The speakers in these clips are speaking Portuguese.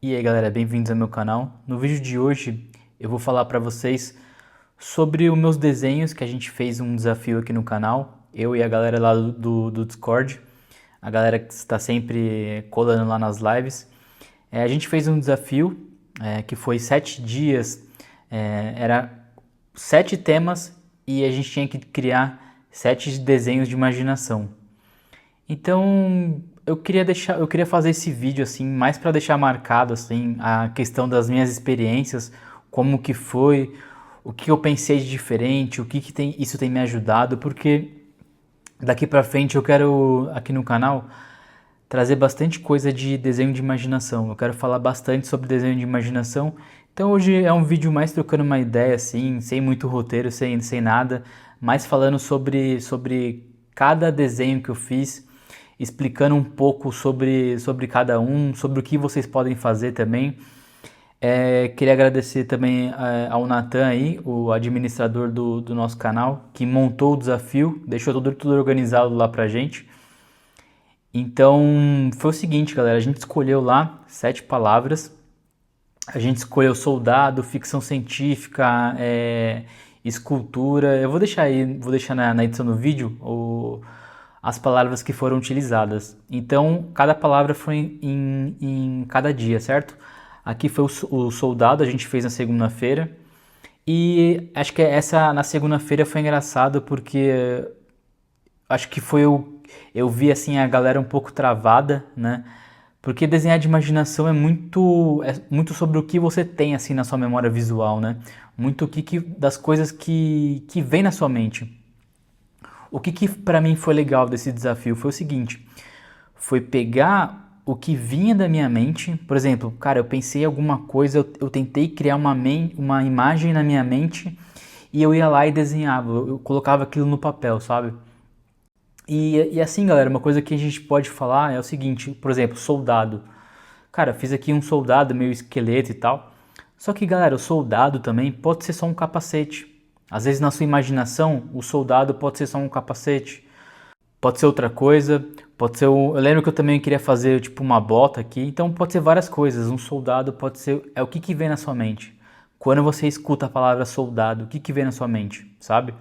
E aí galera, bem-vindos ao meu canal. No vídeo de hoje eu vou falar para vocês sobre os meus desenhos que a gente fez um desafio aqui no canal, eu e a galera lá do Discord, a galera que está sempre colando lá nas lives. A gente fez um desafio que foi 7 dias, era 7 temas e a gente tinha que criar 7 desenhos de imaginação. Então, eu queria fazer esse vídeo assim, mais para deixar marcado assim a questão das minhas experiências, como que foi, o que eu pensei de diferente, isso tem me ajudado, porque daqui para frente eu quero aqui no canal trazer bastante coisa de desenho de imaginação. Eu quero falar bastante sobre desenho de imaginação. Então hoje é um vídeo mais trocando uma ideia assim, sem muito roteiro, sem nada, mais falando sobre cada desenho que eu fiz, explicando um pouco sobre cada um, sobre o que vocês podem fazer também. Queria agradecer também ao Natan aí, o administrador do nosso canal, que montou o desafio, deixou tudo organizado lá pra gente. Então, foi o seguinte, galera, a gente escolheu lá 7 palavras. A gente escolheu soldado, ficção científica, escultura. Eu vou deixar na edição do vídeo as palavras que foram utilizadas. Então, cada palavra foi em cada dia, certo? Aqui foi o soldado, a gente fez na segunda-feira. E acho que essa na segunda-feira foi engraçado porque acho que eu vi assim a galera um pouco travada, né? Porque desenhar de imaginação é muito sobre o que você tem assim na sua memória visual, né? Muito das coisas que vem na sua mente. O que para mim foi legal desse desafio foi o seguinte, foi pegar o que vinha da minha mente, por exemplo, cara, eu pensei em alguma coisa, eu tentei criar uma imagem na minha mente e eu ia lá e desenhava, eu colocava aquilo no papel, sabe? E assim, galera, uma coisa que a gente pode falar é o seguinte, por exemplo, soldado. Cara, fiz aqui um soldado meio esqueleto e tal. Só que, galera, o soldado também pode ser só um capacete. Às vezes, na sua imaginação, o soldado pode ser só um capacete. Pode ser outra coisa. Pode ser eu lembro que eu também queria fazer tipo uma bota aqui. Então, pode ser várias coisas. Um soldado pode ser. É o que vem na sua mente. Quando você escuta a palavra soldado, o que vem na sua mente, sabe?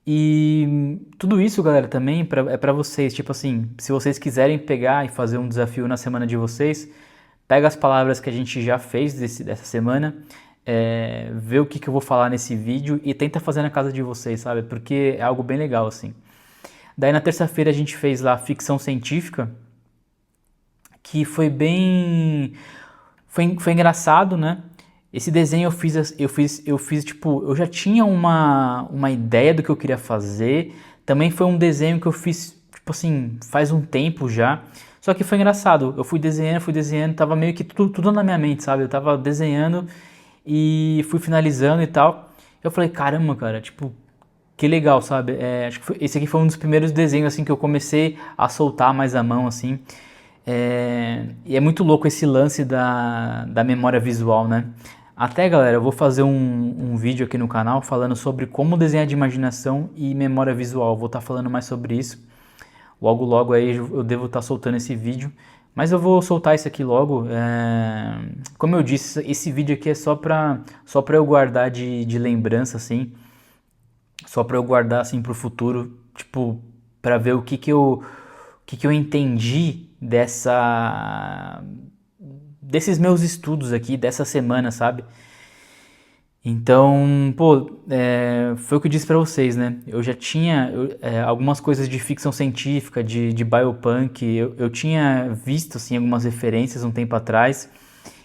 E tudo isso, galera, também é pra vocês. Tipo assim, se vocês quiserem pegar e fazer um desafio na semana de vocês, pega as palavras que a gente já fez dessa semana, vê o que eu vou falar nesse vídeo e tenta fazer na casa de vocês, sabe? Porque é algo bem legal, assim. Daí na terça-feira a gente fez lá ficção científica, que foi bem. Foi engraçado, né? Esse desenho eu fiz, tipo, eu já tinha uma ideia do que eu queria fazer. Também foi um desenho que eu fiz, tipo assim, faz um tempo já. Só que foi engraçado. Eu fui desenhando, tava meio que tudo na minha mente, sabe? Eu tava desenhando e fui finalizando e tal. Eu falei, caramba, cara, tipo, que legal, sabe? Acho que esse aqui foi um dos primeiros desenhos assim que eu comecei a soltar mais a mão assim. E é muito louco esse lance da memória visual, né? Até, galera, eu vou fazer um vídeo aqui no canal falando sobre como desenhar de imaginação e memória visual. Vou estar falando mais sobre isso. Logo, logo aí eu devo estar soltando esse vídeo. Mas eu vou soltar isso aqui logo. Como eu disse, esse vídeo aqui é só pra eu guardar de lembrança, assim. Só pra eu guardar, assim, pro futuro. Tipo, pra ver o que eu entendi desses meus estudos aqui, dessa semana, sabe? Então, pô, foi o que eu disse pra vocês, né? Eu já tinha algumas coisas de ficção científica, de biopunk, eu tinha visto, assim, algumas referências um tempo atrás.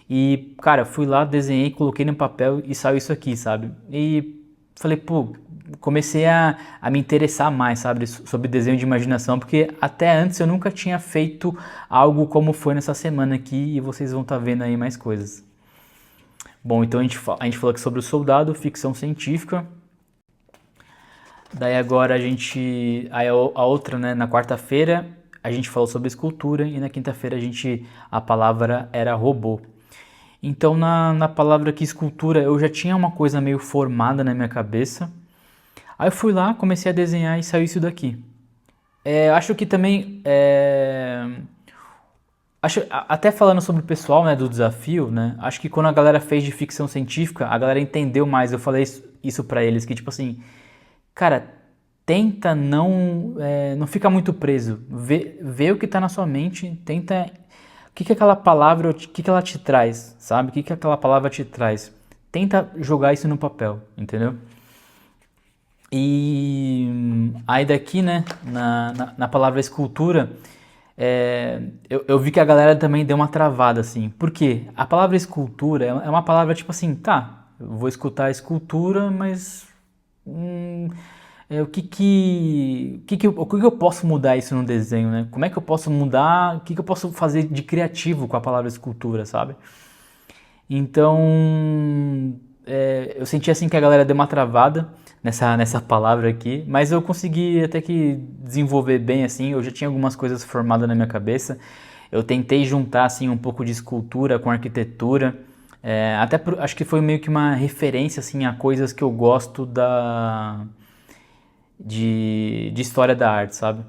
E, cara, fui lá, desenhei, coloquei no papel e saiu isso aqui, sabe? E falei, pô, comecei a me interessar mais, sabe, sobre desenho de imaginação, porque até antes eu nunca tinha feito algo como foi nessa semana aqui e vocês vão estar vendo aí mais coisas. Bom, então a gente falou aqui sobre o soldado, ficção científica. Daí agora a gente. Aí a outra, né? Na quarta-feira a gente falou sobre escultura e na quinta-feira a palavra era robô. Então na palavra aqui escultura eu já tinha uma coisa meio formada na minha cabeça. Aí eu fui lá, comecei a desenhar e saiu isso daqui. Acho que também até falando sobre o pessoal, né, do desafio, né, acho que quando a galera fez de ficção científica, a galera entendeu mais. Eu falei isso para eles, que tipo assim, cara, tenta não fica muito preso. Vê o que tá na sua mente, tenta. O que que aquela palavra, o que que ela te traz, sabe? O que que aquela palavra te traz? Tenta jogar isso no papel, entendeu? E aí daqui, né, na palavra escultura, eu vi que a galera também deu uma travada, assim. Por quê? A palavra escultura é uma palavra tipo assim, tá, eu vou escutar a escultura, mas o que que eu posso mudar isso no desenho, né? Como é que eu posso mudar, o que que eu posso fazer de criativo com a palavra escultura, sabe? Então, eu senti assim que a galera deu uma travada nessa palavra aqui, mas eu consegui até que desenvolver bem assim, eu já tinha algumas coisas formadas na minha cabeça. Eu tentei juntar assim um pouco de escultura com arquitetura, acho que foi meio que uma referência assim a coisas que eu gosto de história da arte, sabe?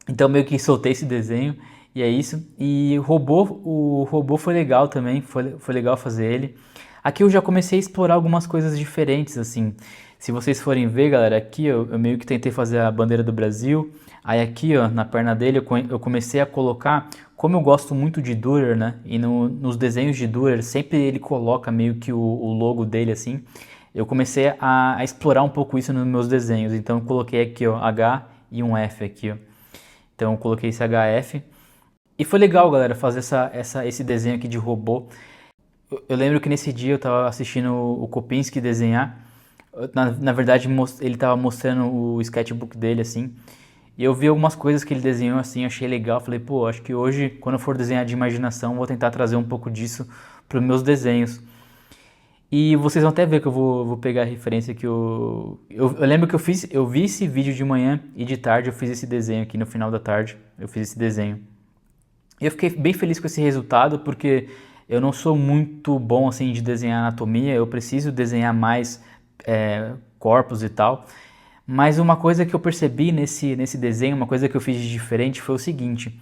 Então meio que soltei esse desenho e é isso. E o robô foi legal também, foi legal fazer ele. Aqui eu já comecei a explorar algumas coisas diferentes, assim. Se vocês forem ver, galera, aqui eu meio que tentei fazer a bandeira do Brasil. Aí aqui, ó, na perna dele, eu comecei a colocar, como eu gosto muito de Dürer, né? E nos desenhos de Dürer, sempre ele coloca meio que o logo dele, assim. Eu comecei a explorar um pouco isso nos meus desenhos. Então eu coloquei aqui, ó, H e um F aqui, ó. Então eu coloquei esse HF. E foi legal, galera, fazer esse desenho aqui de robô. Eu lembro que nesse dia eu tava assistindo o Kopinski desenhar. Na verdade, ele tava mostrando o sketchbook dele, assim. E eu vi algumas coisas que ele desenhou, assim, achei legal. Falei, pô, acho que hoje, quando eu for desenhar de imaginação, vou tentar trazer um pouco disso para os meus desenhos. E vocês vão até ver que eu vou pegar a referência que eu lembro que eu vi esse vídeo de manhã e de tarde eu fiz esse desenho aqui no final da tarde. Eu fiz esse desenho. E eu fiquei bem feliz com esse resultado porque eu não sou muito bom assim de desenhar anatomia, eu preciso desenhar mais corpos e tal. Mas uma coisa que eu percebi nesse desenho, uma coisa que eu fiz de diferente foi o seguinte: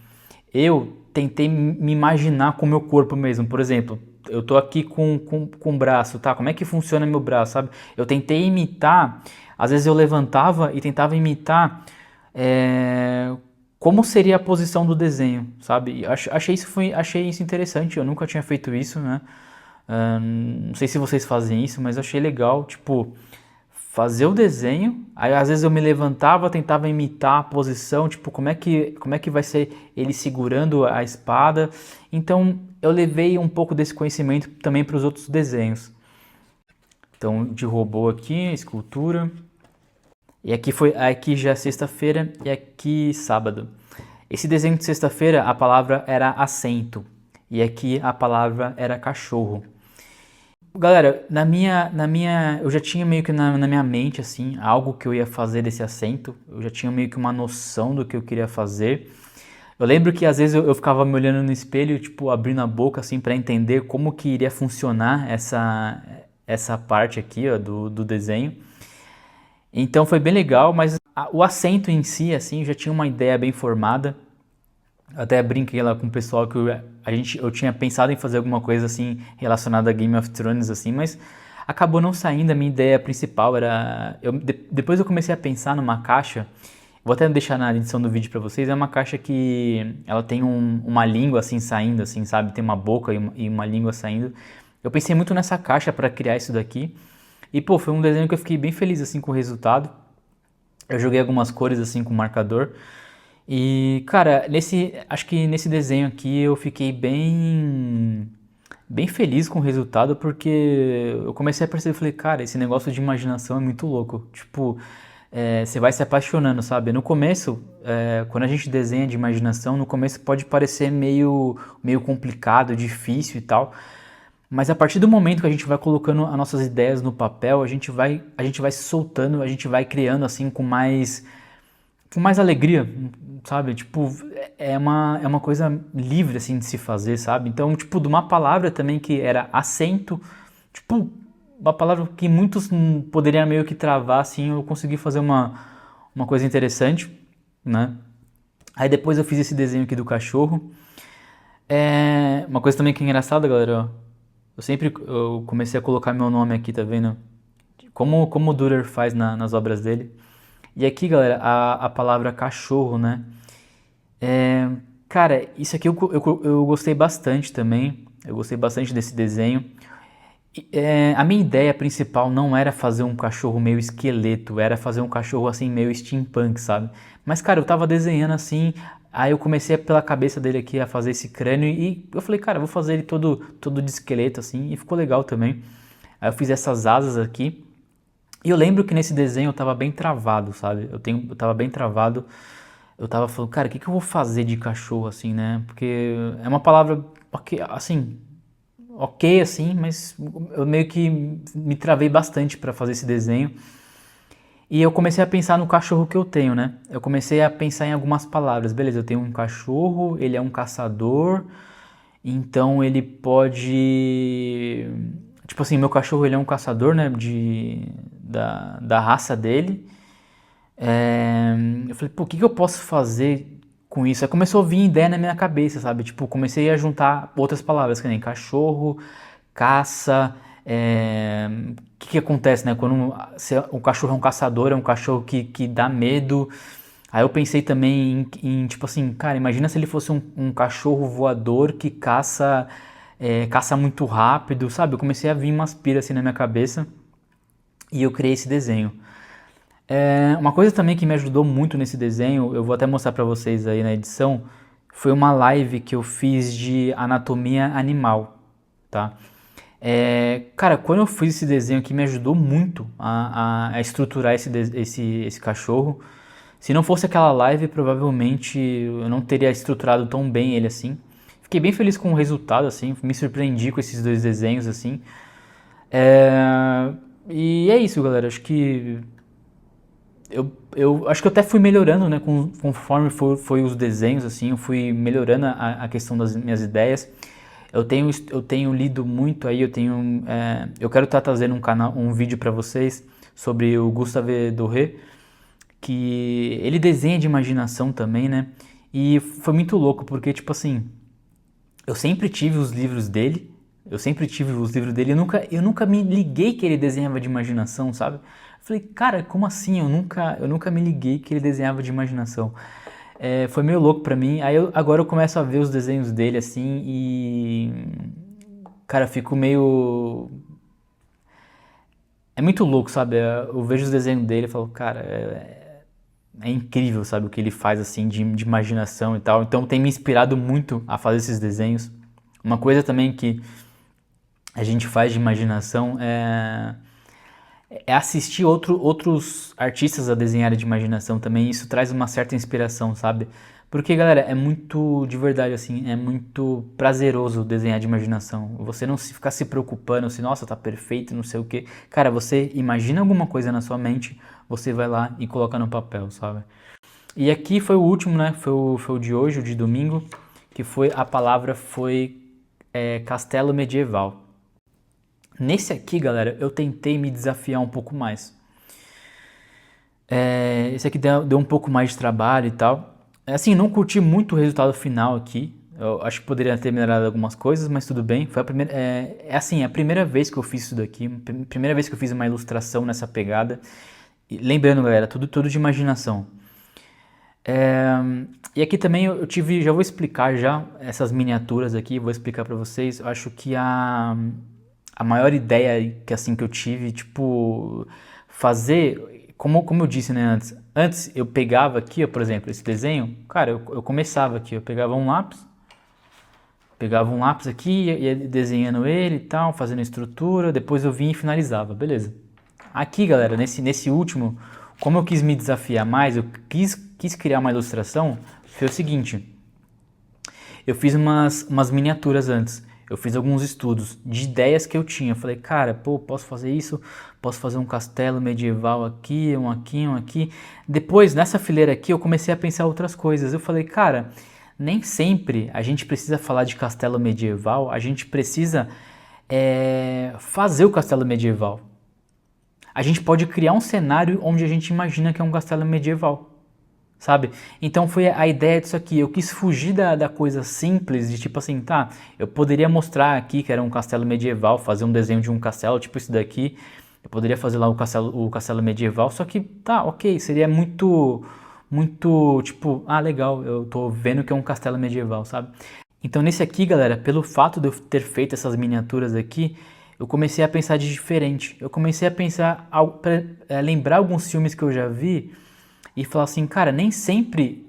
eu tentei me imaginar com o meu corpo mesmo. Por exemplo, eu tô aqui com o braço, tá? Como é que funciona meu braço, sabe? Eu tentei imitar, às vezes eu levantava e tentava imitar como seria a posição do desenho, sabe? Achei isso interessante, eu nunca tinha feito isso, né? Não sei se vocês fazem isso, mas eu achei legal, tipo, fazer o desenho, aí às vezes eu me levantava, tentava imitar a posição, tipo, como é que vai ser ele segurando a espada. Então, eu levei um pouco desse conhecimento também para os outros desenhos. Então, de robô aqui, escultura. E aqui já é sexta-feira e aqui sábado. Esse desenho de sexta-feira, a palavra era assento e aqui a palavra era cachorro. Galera, eu já tinha meio que na minha mente, assim, algo que eu ia fazer desse assento. Eu já tinha meio que uma noção do que eu queria fazer. Eu lembro que às vezes eu ficava me olhando no espelho, tipo, abrindo a boca, assim, para entender como que iria funcionar essa parte aqui, ó, do desenho. Então foi bem legal, mas o assento em si, assim, eu já tinha uma ideia bem formada. Eu até brinquei lá com o pessoal que eu tinha pensado em fazer alguma coisa assim relacionada a Game of Thrones assim, mas acabou não saindo. A minha ideia principal era depois eu comecei a pensar numa caixa. Vou até deixar na edição do vídeo pra vocês. É uma caixa que ela tem uma língua assim saindo assim, sabe? Tem uma boca e uma língua saindo. Eu pensei muito nessa caixa para criar isso daqui. E pô, foi um desenho que eu fiquei bem feliz assim com o resultado. Eu joguei algumas cores assim com marcador. E, cara, acho que nesse desenho aqui eu fiquei bem feliz com o resultado porque eu comecei a perceber, falei, cara, esse negócio de imaginação é muito louco. Tipo, você vai se apaixonando, sabe? No começo, quando a gente desenha de imaginação, no começo pode parecer meio complicado, difícil e tal. Mas a partir do momento que a gente vai colocando as nossas ideias no papel, a gente vai se soltando, a gente vai criando assim com mais alegria, sabe? Tipo, é uma coisa livre, assim, de se fazer, sabe? Então, tipo, de uma palavra também que era acento, tipo, uma palavra que muitos poderiam meio que travar, assim, eu consegui fazer uma coisa interessante, né? Aí depois eu fiz esse desenho aqui do cachorro. Uma coisa também que é engraçada, galera, ó. Eu comecei a colocar meu nome aqui, tá vendo? Como o Dürer faz nas obras dele. E aqui, galera, a palavra cachorro, né? É, cara, isso aqui eu gostei bastante também. Eu gostei bastante desse desenho. A minha ideia principal não era fazer um cachorro meio esqueleto, era fazer um cachorro assim meio steampunk, sabe? Mas cara, eu tava desenhando assim, aí eu comecei pela cabeça dele aqui a fazer esse crânio e eu falei, cara, eu vou fazer ele todo de esqueleto assim, e ficou legal também. Aí eu fiz essas asas aqui. E eu lembro que nesse desenho eu tava bem travado, sabe? Eu tava bem travado. Eu tava falando, cara, o que que eu vou fazer de cachorro assim, né? Porque é uma palavra, ok, assim, ok assim, mas eu meio que me travei bastante para fazer esse desenho. E eu comecei a pensar no cachorro que eu tenho, né? Eu comecei a pensar em algumas palavras. Beleza, eu tenho um cachorro, ele é um caçador, então ele pode. Tipo assim, meu cachorro ele é um caçador, né? Da raça dele. Eu falei, pô, o que que eu posso fazer com isso? Aí começou a vir ideia na minha cabeça, sabe? Tipo, comecei a juntar outras palavras, que nem cachorro, caça. O que que acontece, né? Quando o cachorro é um caçador, é um cachorro que dá medo. Aí eu pensei também tipo assim, cara, imagina se ele fosse um cachorro voador que caça muito rápido, sabe? Eu comecei a vir umas piras assim na minha cabeça e eu criei esse desenho. Uma coisa também que me ajudou muito nesse desenho, eu vou até mostrar pra vocês aí na edição, foi uma live que eu fiz de anatomia animal, tá? Cara, quando eu fiz esse desenho aqui, me ajudou muito a estruturar esse cachorro. Se não fosse aquela live, provavelmente eu não teria estruturado tão bem ele assim. Fiquei bem feliz com o resultado, assim, me surpreendi com esses dois desenhos, assim. E é isso, galera. Eu acho que eu até fui melhorando, né, conforme foi os desenhos, assim, eu fui melhorando a questão das minhas ideias. Eu tenho lido muito aí, eu quero estar trazendo um vídeo para vocês sobre o Gustave Doré, que ele desenha de imaginação também, né? E foi muito louco, porque, tipo assim, eu sempre tive os livros dele, eu nunca me liguei que ele desenhava de imaginação, sabe? Eu falei, cara, como assim? Eu nunca me liguei que ele desenhava de imaginação. Foi meio louco pra mim. Agora eu começo a ver os desenhos dele assim e. Cara, eu fico meio. É muito louco, sabe? Eu vejo os desenhos dele e falo, cara, é incrível, sabe? O que ele faz assim de imaginação e tal. Então tem me inspirado muito a fazer esses desenhos. Uma coisa também que a gente faz de imaginação é assistir outros artistas a desenharem de imaginação também. Isso traz uma certa inspiração, sabe? Porque, galera, é muito, de verdade, assim, é muito prazeroso desenhar de imaginação. Você não ficar se preocupando, assim, nossa, tá perfeito, não sei o quê. Cara, você imagina alguma coisa na sua mente, você vai lá e coloca no papel, sabe? E aqui foi o último, né? Foi o de hoje, o de domingo, que a palavra foi castelo medieval. Nesse aqui, galera, eu tentei me desafiar um pouco mais. Esse aqui deu um pouco mais de trabalho e tal. Assim, não curti muito o resultado final aqui. Eu acho que poderia ter melhorado algumas coisas, mas tudo bem. Foi a primeira, assim, a primeira vez que eu fiz isso daqui. Primeira vez que eu fiz uma ilustração nessa pegada. E lembrando, galera, tudo de imaginação. E aqui também eu tive, já vou explicar já essas miniaturas aqui, vou explicar pra vocês. Eu acho que a maior ideia que assim que eu tive, tipo, fazer, como eu disse, né, antes eu pegava aqui, ó, por exemplo, esse desenho, cara, eu começava aqui, eu pegava um lápis aqui, ia desenhando ele e tal, fazendo a estrutura, depois eu vinha e finalizava, beleza. Aqui, galera, nesse último, como eu quis me desafiar mais, eu quis criar uma ilustração, foi o seguinte, eu fiz umas miniaturas antes. Eu fiz alguns estudos de ideias que eu tinha. Eu falei, cara, pô, posso fazer isso? Posso fazer um castelo medieval aqui, um aqui, um aqui. Depois, nessa fileira aqui, eu comecei a pensar outras coisas. Eu falei, cara, nem sempre a gente precisa falar de castelo medieval, a gente precisa fazer o castelo medieval. A gente pode criar um cenário onde a gente imagina que é um castelo medieval. sabe? Então foi a ideia disso aqui. Eu quis fugir da coisa simples, de tipo assim, tá, eu poderia mostrar aqui que era um castelo medieval, fazer um desenho de um castelo, tipo isso daqui. Eu poderia fazer lá o castelo medieval, só que tá, ok, seria muito, tipo, ah, legal, eu tô vendo que é um castelo medieval, sabe? Então nesse aqui, galera, pelo fato de eu ter feito essas miniaturas aqui, eu comecei a pensar de diferente. Eu comecei a pensar, lembrar alguns filmes que eu já vi e falar assim, cara, nem sempre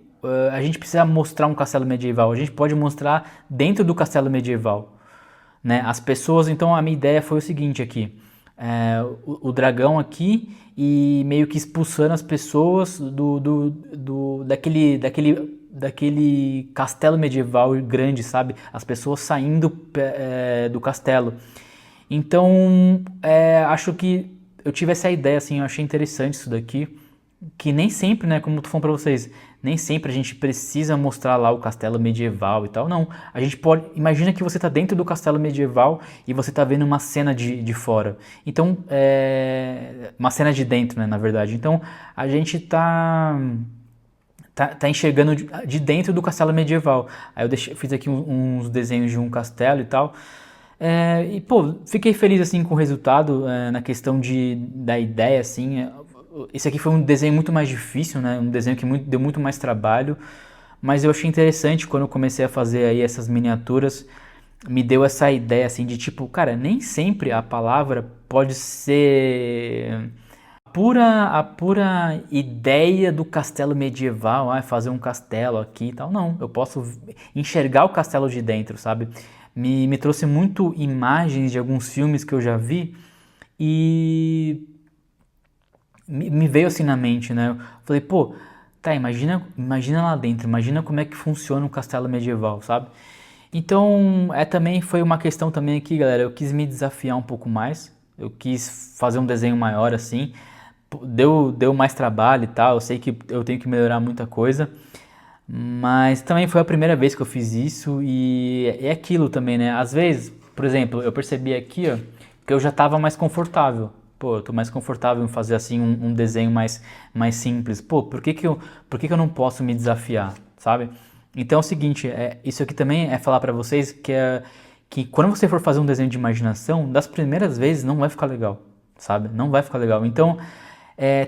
a gente precisa mostrar um castelo medieval, a gente pode mostrar dentro do castelo medieval, né? As pessoas, então a minha ideia foi o seguinte aqui, o dragão aqui e meio que expulsando as pessoas daquele castelo medieval grande, sabe? As pessoas saindo do castelo. Então, acho que eu tive essa ideia, assim, eu achei interessante isso daqui, que nem sempre, né, como eu tô falando pra vocês, nem sempre a gente precisa mostrar lá o castelo medieval e tal, não. A gente pode, imagina que você tá dentro do castelo medieval e você tá vendo uma cena de fora. Então, uma cena de dentro, né, na verdade. Então, a gente tá enxergando de dentro do castelo medieval. Aí eu fiz aqui uns desenhos de um castelo e tal. E, pô, fiquei feliz, assim, com o resultado, na questão da ideia, assim. Esse aqui foi um desenho muito mais difícil, né? Um desenho que deu muito mais trabalho. Mas eu achei interessante quando eu comecei a fazer aí essas miniaturas. Me deu essa ideia, assim, de tipo, cara, nem sempre a palavra pode ser a pura ideia do castelo medieval, fazer um castelo aqui e tal. Não, eu posso enxergar o castelo de dentro, sabe? Me trouxe muito imagens de alguns filmes que eu já vi e me veio assim na mente, né? Eu falei, pô, tá, imagina lá dentro, imagina como é que funciona um castelo medieval, sabe? Então, também foi uma questão também aqui, galera, eu quis me desafiar um pouco mais, eu quis fazer um desenho maior assim, deu mais trabalho e tal, eu sei que eu tenho que melhorar muita coisa, mas também foi a primeira vez que eu fiz isso e é aquilo também, né? Às vezes, por exemplo, eu percebi aqui, ó, que eu já estava mais confortável. Pô, eu tô mais confortável em fazer assim um desenho mais simples. Pô, por que que eu não posso me desafiar, sabe? Então é o seguinte, isso aqui também é falar pra vocês que quando você for fazer um desenho de imaginação, das primeiras vezes não vai ficar legal, sabe? Não vai ficar legal. Então,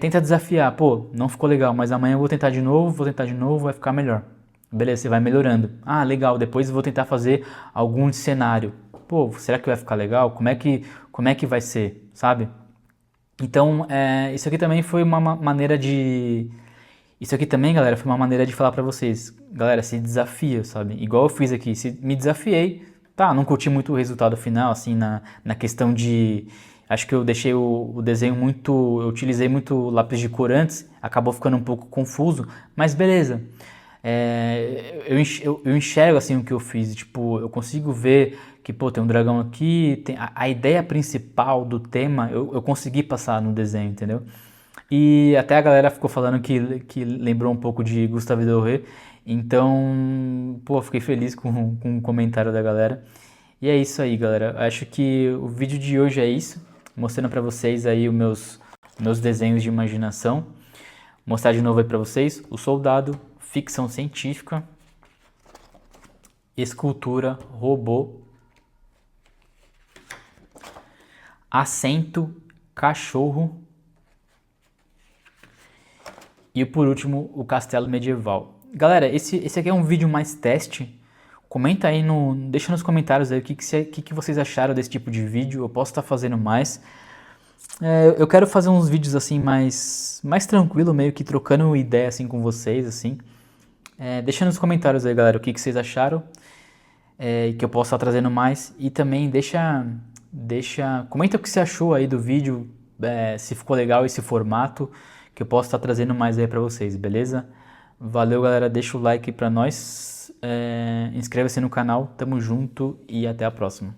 tenta desafiar. Pô, não ficou legal, mas amanhã eu vou tentar de novo, vai ficar melhor. Beleza, você vai melhorando. Ah, legal, depois eu vou tentar fazer algum cenário. Pô, será que vai ficar legal? Como é que vai ser, sabe? Então, isso aqui também foi uma maneira de... Isso aqui também, galera, foi uma maneira de falar pra vocês. Galera, se desafia, sabe? Igual eu fiz aqui, se me desafiei. Tá, não curti muito o resultado final, assim, na questão de... Acho que eu deixei o desenho muito... Eu utilizei muito lápis de cor antes, acabou ficando um pouco confuso, mas beleza. Eu enxergo, assim, o que eu fiz. Tipo, eu consigo ver que, pô, tem um dragão aqui, tem a ideia principal do tema, eu consegui passar no desenho, entendeu? E até a galera ficou falando que lembrou um pouco de Gustave Doré. Então, pô, fiquei feliz com o comentário da galera. E é isso aí, galera. Acho que o vídeo de hoje é isso. Mostrando pra vocês aí os meus desenhos de imaginação. Mostrar de novo aí pra vocês. O soldado, ficção científica, escultura, robô, assento, cachorro. E por último, o castelo medieval. Galera, esse aqui é um vídeo mais teste. Comenta aí, deixa nos comentários aí o que vocês acharam desse tipo de vídeo. Eu posso estar fazendo mais. Eu quero fazer uns vídeos assim mais tranquilo, meio que trocando ideia assim com vocês, assim. Deixa nos comentários aí, galera, o que vocês acharam. Que eu possa estar trazendo mais. E também comenta o que você achou aí do vídeo, se ficou legal esse formato, que eu posso estar trazendo mais aí pra vocês, beleza? Valeu, galera, deixa o like pra nós, inscreva-se no canal, tamo junto e até a próxima.